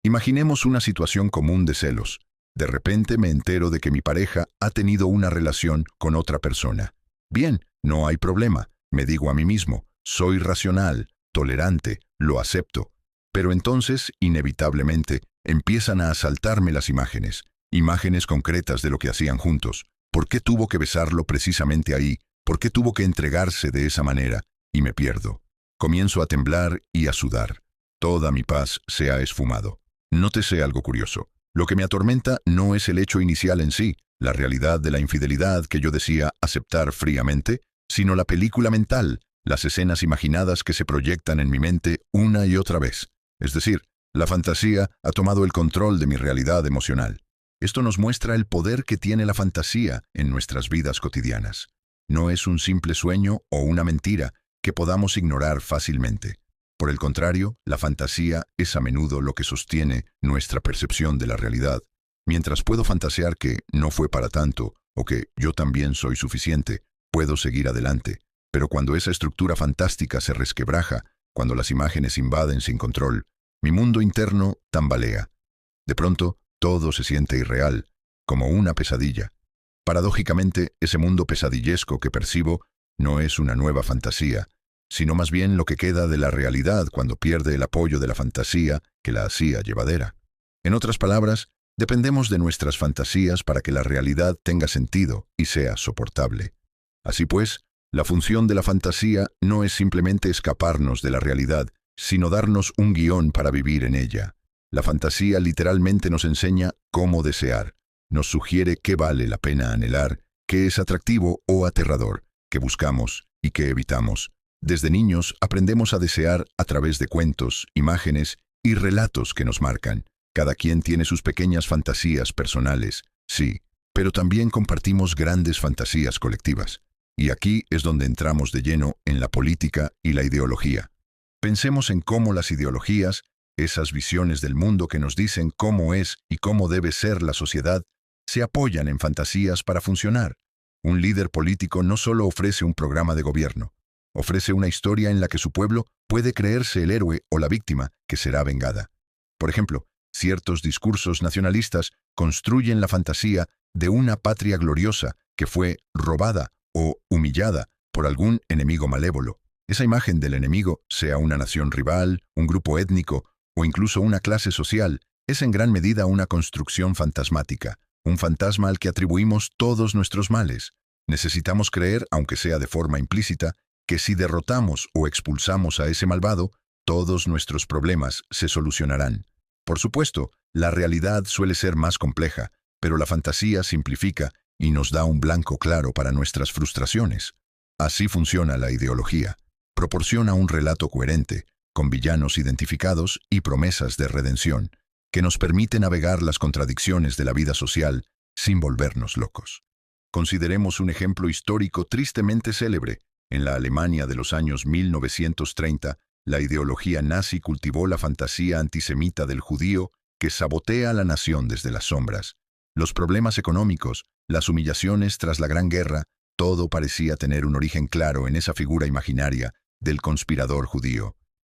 Imaginemos una situación común de celos. De repente me entero de que mi pareja ha tenido una relación con otra persona. Bien, no hay problema, me digo a mí mismo, soy racional, tolerante, lo acepto. Pero entonces, inevitablemente, empiezan a asaltarme las imágenes concretas de lo que hacían juntos. ¿Por qué tuvo que besarlo precisamente ahí? ¿Por qué tuvo que entregarse de esa manera? Y me pierdo. Comienzo a temblar y a sudar. Toda mi paz se ha esfumado. Nótese algo curioso. Lo que me atormenta no es el hecho inicial en sí, la realidad de la infidelidad que yo decía aceptar fríamente, sino la película mental, las escenas imaginadas que se proyectan en mi mente una y otra vez. Es decir, la fantasía ha tomado el control de mi realidad emocional. Esto nos muestra el poder que tiene la fantasía en nuestras vidas cotidianas. No es un simple sueño o una mentira que podamos ignorar fácilmente. Por el contrario, la fantasía es a menudo lo que sostiene nuestra percepción de la realidad. Mientras puedo fantasear que no fue para tanto o que yo también soy suficiente, puedo seguir adelante. Pero cuando esa estructura fantástica se resquebraja, cuando las imágenes invaden sin control, mi mundo interno tambalea. De pronto, todo se siente irreal, como una pesadilla. Paradójicamente, ese mundo pesadillesco que percibo no es una nueva fantasía, sino más bien lo que queda de la realidad cuando pierde el apoyo de la fantasía que la hacía llevadera. En otras palabras, dependemos de nuestras fantasías para que la realidad tenga sentido y sea soportable. Así pues, la función de la fantasía no es simplemente escaparnos de la realidad, sino darnos un guión para vivir en ella. La fantasía literalmente nos enseña cómo desear, nos sugiere qué vale la pena anhelar, qué es atractivo o aterrador, qué buscamos y qué evitamos. Desde niños aprendemos a desear a través de cuentos, imágenes y relatos que nos marcan. Cada quien tiene sus pequeñas fantasías personales, sí, pero también compartimos grandes fantasías colectivas. Y aquí es donde entramos de lleno en la política y la ideología. Pensemos en cómo las ideologías, esas visiones del mundo que nos dicen cómo es y cómo debe ser la sociedad, se apoyan en fantasías para funcionar. Un líder político no solo ofrece un programa de gobierno, ofrece una historia en la que su pueblo puede creerse el héroe o la víctima que será vengada. Por ejemplo, ciertos discursos nacionalistas construyen la fantasía de una patria gloriosa que fue robada o humillada por algún enemigo malévolo. Esa imagen del enemigo, sea una nación rival, un grupo étnico o incluso una clase social, es en gran medida una construcción fantasmática, un fantasma al que atribuimos todos nuestros males. Necesitamos creer, aunque sea de forma implícita, que si derrotamos o expulsamos a ese malvado, todos nuestros problemas se solucionarán. Por supuesto, la realidad suele ser más compleja, pero la fantasía simplifica y nos da un blanco claro para nuestras frustraciones. Así funciona la ideología. Proporciona un relato coherente, con villanos identificados y promesas de redención, que nos permite navegar las contradicciones de la vida social sin volvernos locos. Consideremos un ejemplo histórico tristemente célebre. En la Alemania de los años 1930, la ideología nazi cultivó la fantasía antisemita del judío que sabotea a la nación desde las sombras. Los problemas económicos, las humillaciones tras la Gran Guerra, todo parecía tener un origen claro en esa figura imaginaria del conspirador judío.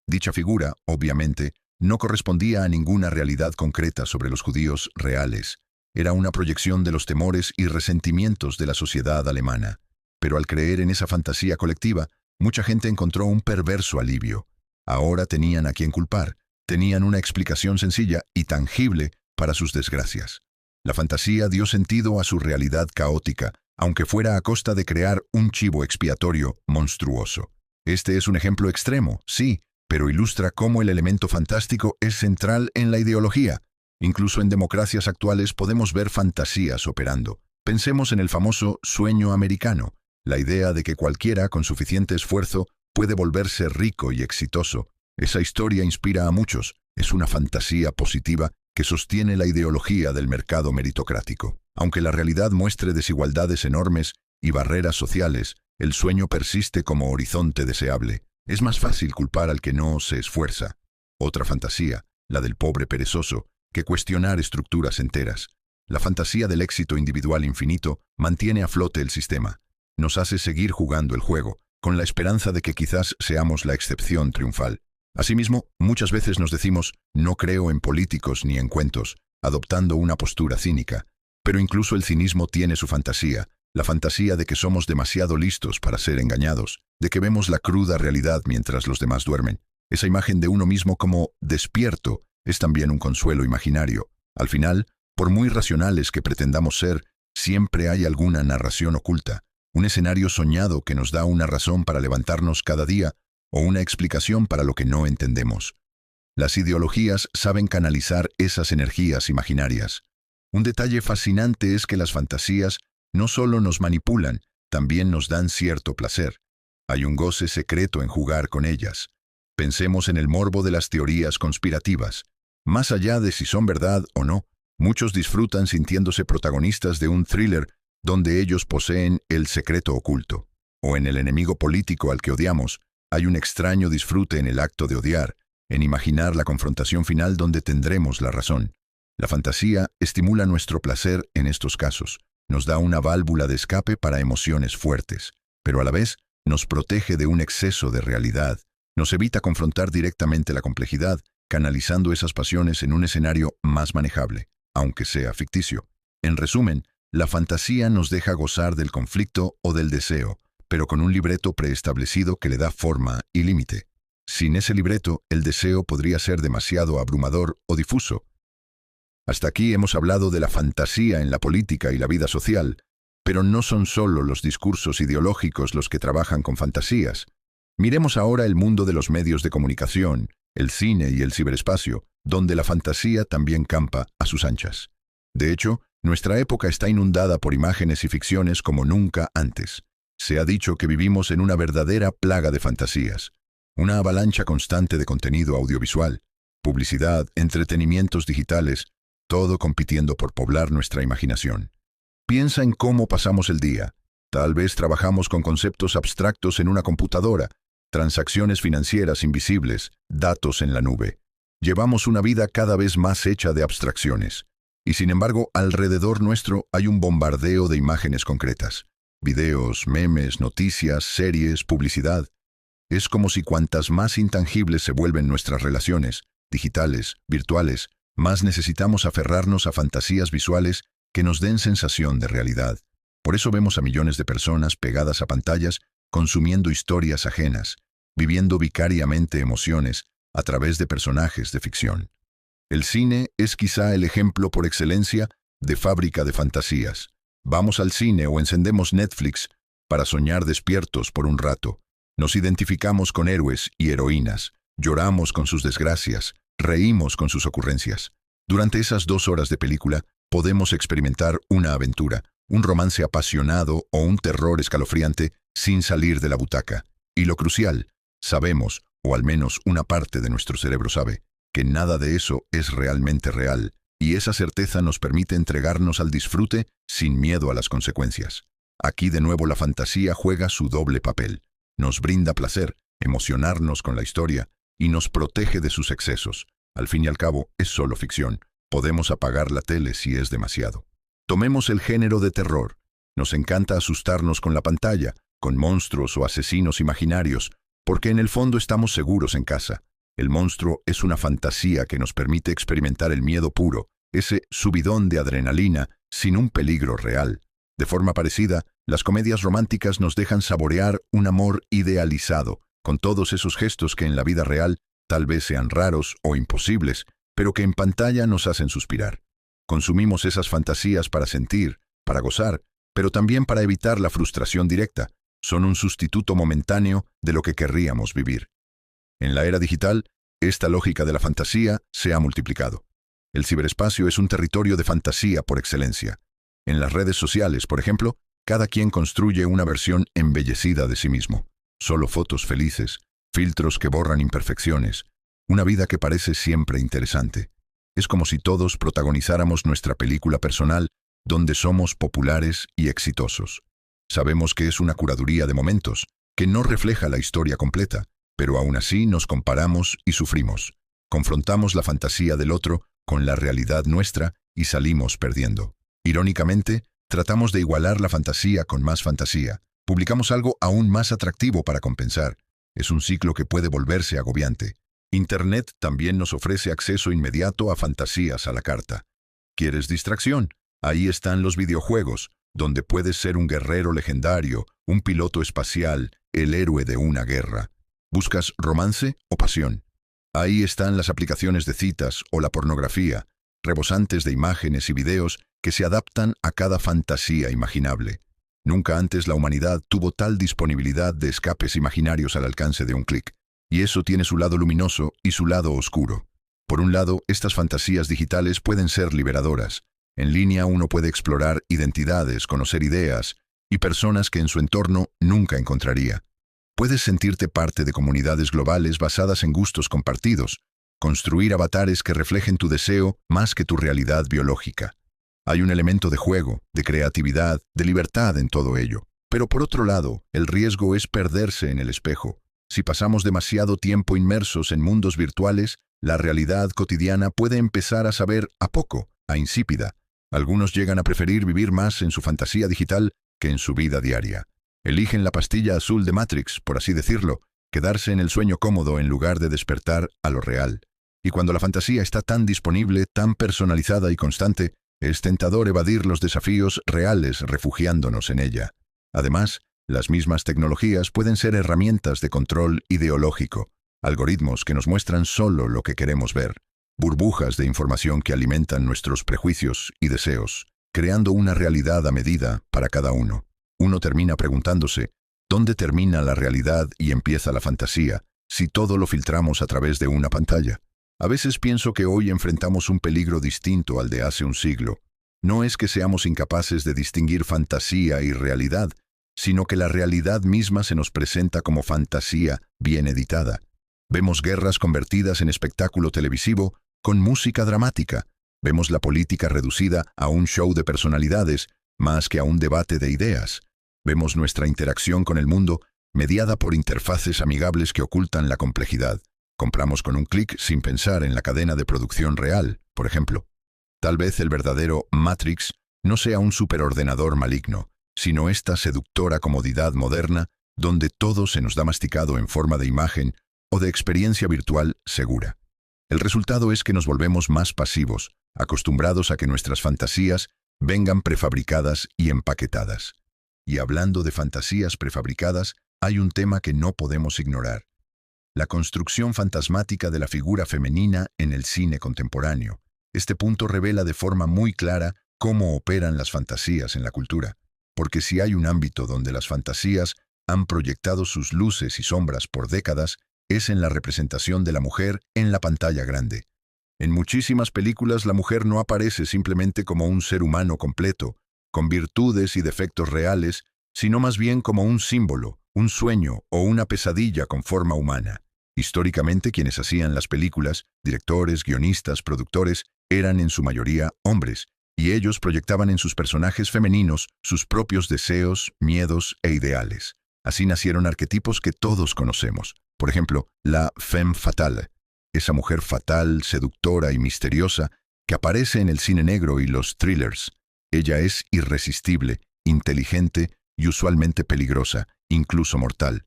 Dicha figura, obviamente, no correspondía a ninguna realidad concreta sobre los judíos reales. Era una proyección de los temores y resentimientos de la sociedad alemana. Pero al creer en esa fantasía colectiva, mucha gente encontró un perverso alivio. Ahora tenían a quien culpar, tenían una explicación sencilla y tangible para sus desgracias. La fantasía dio sentido a su realidad caótica, aunque fuera a costa de crear un chivo expiatorio monstruoso. Este es un ejemplo extremo, sí, pero ilustra cómo el elemento fantástico es central en la ideología. Incluso en democracias actuales podemos ver fantasías operando. Pensemos en el famoso sueño americano, la idea de que cualquiera con suficiente esfuerzo puede volverse rico y exitoso. Esa historia inspira a muchos. Es una fantasía positiva que sostiene la ideología del mercado meritocrático. Aunque la realidad muestre desigualdades enormes y barreras sociales, el sueño persiste como horizonte deseable. Es más fácil culpar al que no se esfuerza. Otra fantasía, la del pobre perezoso, que cuestionar estructuras enteras. La fantasía del éxito individual infinito mantiene a flote el sistema. Nos hace seguir jugando el juego, con la esperanza de que quizás seamos la excepción triunfal. Asimismo, muchas veces nos decimos, no creo en políticos ni en cuentos, adoptando una postura cínica. Pero incluso el cinismo tiene su fantasía, la fantasía de que somos demasiado listos para ser engañados, de que vemos la cruda realidad mientras los demás duermen. Esa imagen de uno mismo como despierto es también un consuelo imaginario. Al final, por muy racionales que pretendamos ser, siempre hay alguna narración oculta, un escenario soñado que nos da una razón para levantarnos cada día o una explicación para lo que no entendemos. Las ideologías saben canalizar esas energías imaginarias. Un detalle fascinante es que las fantasías no solo nos manipulan, también nos dan cierto placer. Hay un goce secreto en jugar con ellas. Pensemos en el morbo de las teorías conspirativas. Más allá de si son verdad o no, muchos disfrutan sintiéndose protagonistas de un thriller donde ellos poseen el secreto oculto. O en el enemigo político al que odiamos, hay un extraño disfrute en el acto de odiar, en imaginar la confrontación final donde tendremos la razón. La fantasía estimula nuestro placer en estos casos, nos da una válvula de escape para emociones fuertes, pero a la vez nos protege de un exceso de realidad, nos evita confrontar directamente la complejidad, canalizando esas pasiones en un escenario más manejable, aunque sea ficticio. En resumen, la fantasía nos deja gozar del conflicto o del deseo, pero con un libreto preestablecido que le da forma y límite. Sin ese libreto, el deseo podría ser demasiado abrumador o difuso. Hasta aquí hemos hablado de la fantasía en la política y la vida social, pero no son solo los discursos ideológicos los que trabajan con fantasías. Miremos ahora el mundo de los medios de comunicación, el cine y el ciberespacio, donde la fantasía también campa a sus anchas. De hecho, nuestra época está inundada por imágenes y ficciones como nunca antes. Se ha dicho que vivimos en una verdadera plaga de fantasías, una avalancha constante de contenido audiovisual, publicidad, entretenimientos digitales, todo compitiendo por poblar nuestra imaginación. Piensa en cómo pasamos el día. Tal vez trabajamos con conceptos abstractos en una computadora, transacciones financieras invisibles, datos en la nube. Llevamos una vida cada vez más hecha de abstracciones. Y sin embargo, alrededor nuestro hay un bombardeo de imágenes concretas. Videos, memes, noticias, series, publicidad. Es como si cuantas más intangibles se vuelven nuestras relaciones, digitales, virtuales, más necesitamos aferrarnos a fantasías visuales que nos den sensación de realidad. Por eso vemos a millones de personas pegadas a pantallas, consumiendo historias ajenas, viviendo vicariamente emociones a través de personajes de ficción. El cine es quizá el ejemplo por excelencia de fábrica de fantasías. Vamos al cine o encendemos Netflix para soñar despiertos por un rato. Nos identificamos con héroes y heroínas, lloramos con sus desgracias, reímos con sus ocurrencias. Durante esas 2 horas de película podemos experimentar una aventura, un romance apasionado o un terror escalofriante sin salir de la butaca. Y lo crucial, sabemos, o al menos una parte de nuestro cerebro sabe, que nada de eso es realmente real, y esa certeza nos permite entregarnos al disfrute sin miedo a las consecuencias. Aquí de nuevo la fantasía juega su doble papel. Nos brinda placer, emocionarnos con la historia, y nos protege de sus excesos. Al fin y al cabo, es solo ficción. Podemos apagar la tele si es demasiado. Tomemos el género de terror. Nos encanta asustarnos con la pantalla, con monstruos o asesinos imaginarios, porque en el fondo estamos seguros en casa. El monstruo es una fantasía que nos permite experimentar el miedo puro, ese subidón de adrenalina, sin un peligro real. De forma parecida, las comedias románticas nos dejan saborear un amor idealizado, con todos esos gestos que en la vida real tal vez sean raros o imposibles, pero que en pantalla nos hacen suspirar. Consumimos esas fantasías para sentir, para gozar, pero también para evitar la frustración directa. Son un sustituto momentáneo de lo que querríamos vivir. En la era digital, esta lógica de la fantasía se ha multiplicado. El ciberespacio es un territorio de fantasía por excelencia. En las redes sociales, por ejemplo, cada quien construye una versión embellecida de sí mismo. Solo fotos felices, filtros que borran imperfecciones, una vida que parece siempre interesante. Es como si todos protagonizáramos nuestra película personal, donde somos populares y exitosos. Sabemos que es una curaduría de momentos, que no refleja la historia completa, pero aún así nos comparamos y sufrimos. Confrontamos la fantasía del otro con la realidad nuestra y salimos perdiendo. Irónicamente, tratamos de igualar la fantasía con más fantasía. Publicamos algo aún más atractivo para compensar. Es un ciclo que puede volverse agobiante. Internet también nos ofrece acceso inmediato a fantasías a la carta. ¿Quieres distracción? Ahí están los videojuegos, donde puedes ser un guerrero legendario, un piloto espacial, el héroe de una guerra. ¿Buscas romance o pasión? Ahí están las aplicaciones de citas o la pornografía, rebosantes de imágenes y videos que se adaptan a cada fantasía imaginable. Nunca antes la humanidad tuvo tal disponibilidad de escapes imaginarios al alcance de un clic. Y eso tiene su lado luminoso y su lado oscuro. Por un lado, estas fantasías digitales pueden ser liberadoras. En línea uno puede explorar identidades, conocer ideas y personas que en su entorno nunca encontraría. Puedes sentirte parte de comunidades globales basadas en gustos compartidos, construir avatares que reflejen tu deseo más que tu realidad biológica. Hay un elemento de juego, de creatividad, de libertad en todo ello. Pero por otro lado, el riesgo es perderse en el espejo. Si pasamos demasiado tiempo inmersos en mundos virtuales, la realidad cotidiana puede empezar a saber a poco, a insípida. Algunos llegan a preferir vivir más en su fantasía digital que en su vida diaria. Eligen la pastilla azul de Matrix, por así decirlo, quedarse en el sueño cómodo en lugar de despertar a lo real. Y cuando la fantasía está tan disponible, tan personalizada y constante, es tentador evadir los desafíos reales refugiándonos en ella. Además, las mismas tecnologías pueden ser herramientas de control ideológico, algoritmos que nos muestran solo lo que queremos ver, burbujas de información que alimentan nuestros prejuicios y deseos, creando una realidad a medida para cada uno. Uno termina preguntándose, ¿dónde termina la realidad y empieza la fantasía, si todo lo filtramos a través de una pantalla? A veces pienso que hoy enfrentamos un peligro distinto al de hace un siglo. No es que seamos incapaces de distinguir fantasía y realidad, sino que la realidad misma se nos presenta como fantasía bien editada. Vemos guerras convertidas en espectáculo televisivo con música dramática. Vemos la política reducida a un show de personalidades más que a un debate de ideas. Vemos nuestra interacción con el mundo mediada por interfaces amigables que ocultan la complejidad. Compramos con un clic sin pensar en la cadena de producción real, por ejemplo. Tal vez el verdadero Matrix no sea un superordenador maligno, sino esta seductora comodidad moderna donde todo se nos da masticado en forma de imagen o de experiencia virtual segura. El resultado es que nos volvemos más pasivos, acostumbrados a que nuestras fantasías vengan prefabricadas y empaquetadas. Y hablando de fantasías prefabricadas, hay un tema que no podemos ignorar: la construcción fantasmática de la figura femenina en el cine contemporáneo. Este punto revela de forma muy clara cómo operan las fantasías en la cultura. Porque si hay un ámbito donde las fantasías han proyectado sus luces y sombras por décadas, es en la representación de la mujer en la pantalla grande. En muchísimas películas la mujer no aparece simplemente como un ser humano completo, con virtudes y defectos reales, sino más bien como un símbolo, un sueño o una pesadilla con forma humana. Históricamente quienes hacían las películas, directores, guionistas, productores, eran en su mayoría hombres, y ellos proyectaban en sus personajes femeninos sus propios deseos, miedos e ideales. Así nacieron arquetipos que todos conocemos. Por ejemplo, la femme fatale, esa mujer fatal, seductora y misteriosa que aparece en el cine negro y los thrillers. Ella es irresistible, inteligente y usualmente peligrosa, incluso mortal.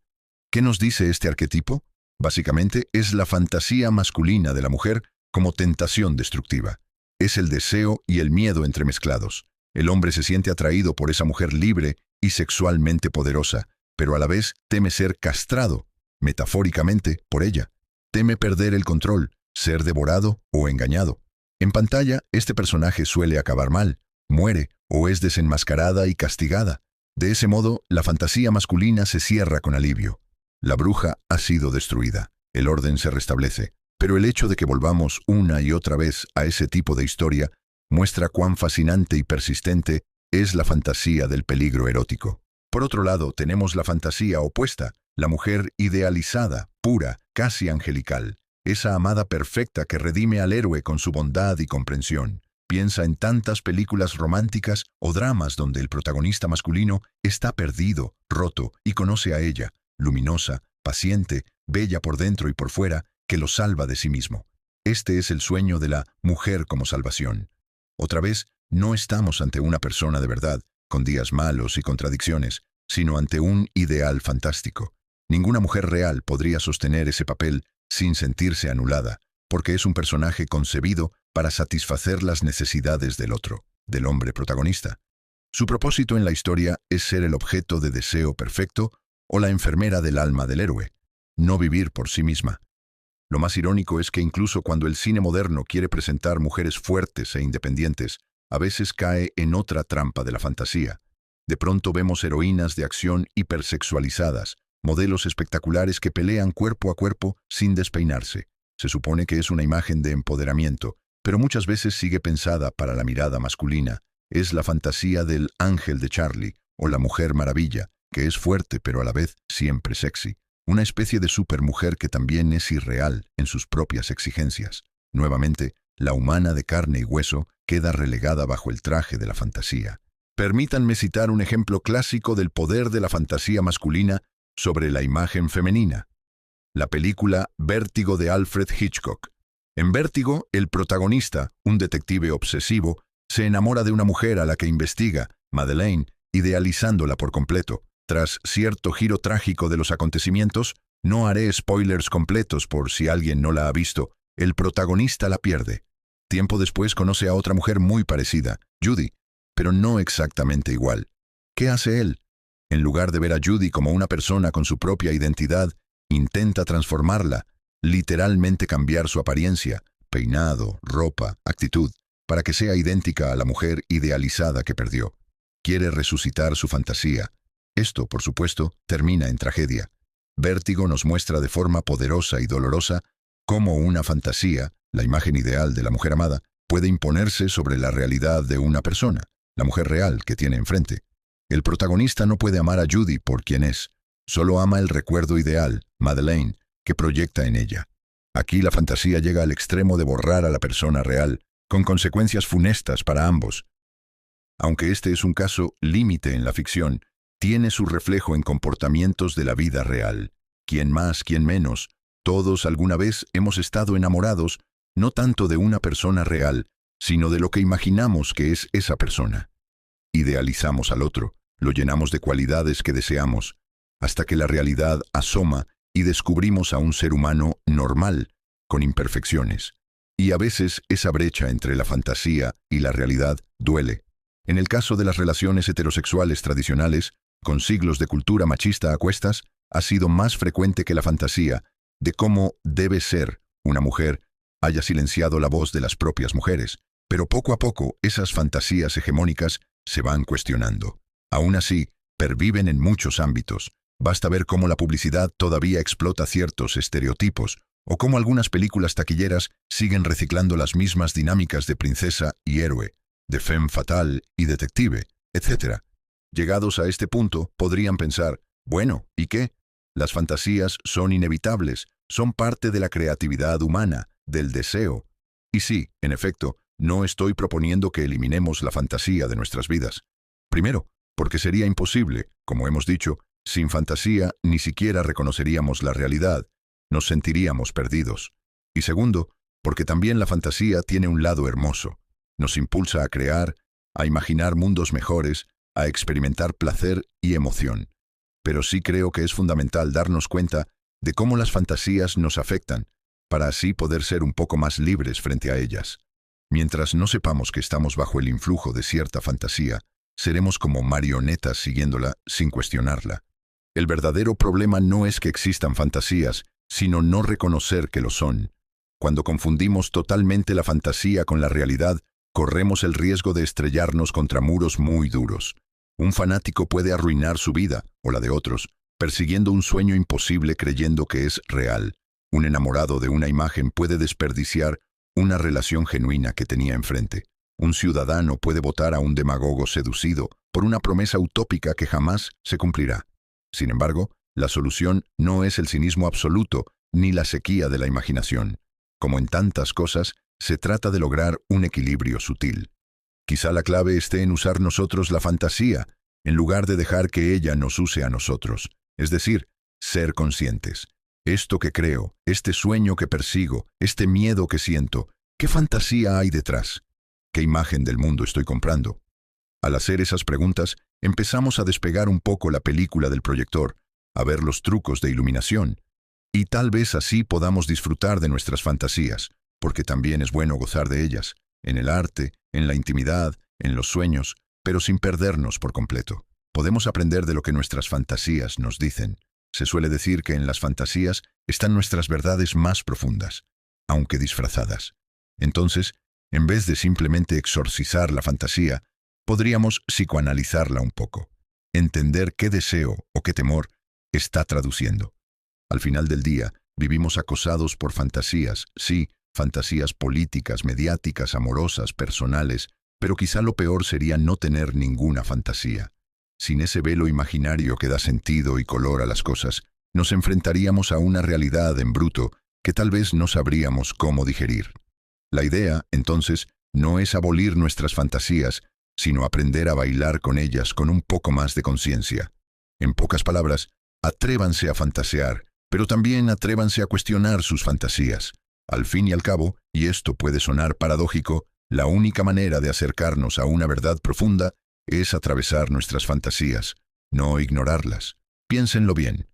¿Qué nos dice este arquetipo? Básicamente es la fantasía masculina de la mujer como tentación destructiva. Es el deseo y el miedo entremezclados. El hombre se siente atraído por esa mujer libre y sexualmente poderosa, pero a la vez teme ser castrado, metafóricamente, por ella. Teme perder el control, ser devorado o engañado. En pantalla, este personaje suele acabar mal, muere o es desenmascarada y castigada. De ese modo, la fantasía masculina se cierra con alivio. La bruja ha sido destruida. El orden se restablece. Pero el hecho de que volvamos una y otra vez a ese tipo de historia muestra cuán fascinante y persistente es la fantasía del peligro erótico. Por otro lado, tenemos la fantasía opuesta, la mujer idealizada, pura, casi angelical, esa amada perfecta que redime al héroe con su bondad y comprensión. Piensa en tantas películas románticas o dramas donde el protagonista masculino está perdido, roto y conoce a ella, luminosa, paciente, bella por dentro y por fuera, que lo salva de sí mismo. Este es el sueño de la mujer como salvación. Otra vez, no estamos ante una persona de verdad, con días malos y contradicciones, sino ante un ideal fantástico. Ninguna mujer real podría sostener ese papel sin sentirse anulada, porque es un personaje concebido para satisfacer las necesidades del otro, del hombre protagonista. Su propósito en la historia es ser el objeto de deseo perfecto o la enfermera del alma del héroe, no vivir por sí misma. Lo más irónico es que incluso cuando el cine moderno quiere presentar mujeres fuertes e independientes, a veces cae en otra trampa de la fantasía. De pronto vemos heroínas de acción hipersexualizadas, modelos espectaculares que pelean cuerpo a cuerpo sin despeinarse. Se supone que es una imagen de empoderamiento, pero muchas veces sigue pensada para la mirada masculina. Es la fantasía del ángel de Charlie o la mujer maravilla, que es fuerte pero a la vez siempre sexy. Una especie de supermujer que también es irreal en sus propias exigencias. Nuevamente, la humana de carne y hueso queda relegada bajo el traje de la fantasía. Permítanme citar un ejemplo clásico del poder de la fantasía masculina sobre la imagen femenina. La película Vértigo de Alfred Hitchcock. En Vértigo, el protagonista, un detective obsesivo, se enamora de una mujer a la que investiga, Madeleine, idealizándola por completo. Tras cierto giro trágico de los acontecimientos, no haré spoilers completos por si alguien no la ha visto, el protagonista la pierde. Tiempo después conoce a otra mujer muy parecida, Judy, pero no exactamente igual. ¿Qué hace él? En lugar de ver a Judy como una persona con su propia identidad, intenta transformarla, literalmente cambiar su apariencia, peinado, ropa, actitud, para que sea idéntica a la mujer idealizada que perdió. Quiere resucitar su fantasía. Esto, por supuesto, termina en tragedia. Vértigo nos muestra de forma poderosa y dolorosa cómo una fantasía, la imagen ideal de la mujer amada, puede imponerse sobre la realidad de una persona, la mujer real que tiene enfrente. El protagonista no puede amar a Judy por quien es, solo ama el recuerdo ideal, Madeleine, que proyecta en ella. Aquí la fantasía llega al extremo de borrar a la persona real, con consecuencias funestas para ambos. Aunque este es un caso límite en la ficción, tiene su reflejo en comportamientos de la vida real. Quien más, quien menos, todos alguna vez hemos estado enamorados, no tanto de una persona real, sino de lo que imaginamos que es esa persona. Idealizamos al otro, lo llenamos de cualidades que deseamos, hasta que la realidad asoma y descubrimos a un ser humano normal, con imperfecciones. Y a veces esa brecha entre la fantasía y la realidad duele. En el caso de las relaciones heterosexuales tradicionales, con siglos de cultura machista a cuestas, ha sido más frecuente que la fantasía de cómo debe ser una mujer haya silenciado la voz de las propias mujeres. Pero poco a poco esas fantasías hegemónicas se van cuestionando. Aún así, perviven en muchos ámbitos. Basta ver cómo la publicidad todavía explota ciertos estereotipos, o cómo algunas películas taquilleras siguen reciclando las mismas dinámicas de princesa y héroe, de femme fatale y detective, etc. Llegados a este punto, podrían pensar, bueno, ¿y qué? Las fantasías son inevitables, son parte de la creatividad humana, del deseo. Y sí, en efecto, no estoy proponiendo que eliminemos la fantasía de nuestras vidas. Primero, porque sería imposible, como hemos dicho, sin fantasía ni siquiera reconoceríamos la realidad, nos sentiríamos perdidos. Y segundo, porque también la fantasía tiene un lado hermoso. Nos impulsa a crear, a imaginar mundos mejores, a experimentar placer y emoción. Pero sí creo que es fundamental darnos cuenta de cómo las fantasías nos afectan, para así poder ser un poco más libres frente a ellas. Mientras no sepamos que estamos bajo el influjo de cierta fantasía, seremos como marionetas siguiéndola sin cuestionarla. El verdadero problema no es que existan fantasías, sino no reconocer que lo son. Cuando confundimos totalmente la fantasía con la realidad, corremos el riesgo de estrellarnos contra muros muy duros. Un fanático puede arruinar su vida, o la de otros, persiguiendo un sueño imposible creyendo que es real. Un enamorado de una imagen puede desperdiciar una relación genuina que tenía enfrente. Un ciudadano puede votar a un demagogo seducido por una promesa utópica que jamás se cumplirá. Sin embargo, la solución no es el cinismo absoluto ni la sequía de la imaginación. Como en tantas cosas, se trata de lograr un equilibrio sutil. Quizá la clave esté en usar nosotros la fantasía, en lugar de dejar que ella nos use a nosotros. Es decir, ser conscientes. Esto que creo, este sueño que persigo, este miedo que siento, ¿qué fantasía hay detrás? ¿Qué imagen del mundo estoy comprando? Al hacer esas preguntas, empezamos a despegar un poco la película del proyector, a ver los trucos de iluminación. Y tal vez así podamos disfrutar de nuestras fantasías, porque también es bueno gozar de ellas, en el arte, en la intimidad, en los sueños, pero sin perdernos por completo. Podemos aprender de lo que nuestras fantasías nos dicen. Se suele decir que en las fantasías están nuestras verdades más profundas, aunque disfrazadas. Entonces, en vez de simplemente exorcizar la fantasía, podríamos psicoanalizarla un poco, entender qué deseo o qué temor está traduciendo. Al final del día, vivimos acosados por fantasías, sí, fantasías políticas, mediáticas, amorosas, personales, pero quizá lo peor sería no tener ninguna fantasía. Sin ese velo imaginario que da sentido y color a las cosas, nos enfrentaríamos a una realidad en bruto que tal vez no sabríamos cómo digerir. La idea, entonces, no es abolir nuestras fantasías, sino aprender a bailar con ellas con un poco más de conciencia. En pocas palabras, atrévanse a fantasear, pero también atrévanse a cuestionar sus fantasías. Al fin y al cabo, y esto puede sonar paradójico, la única manera de acercarnos a una verdad profunda es atravesar nuestras fantasías, no ignorarlas. Piénsenlo bien.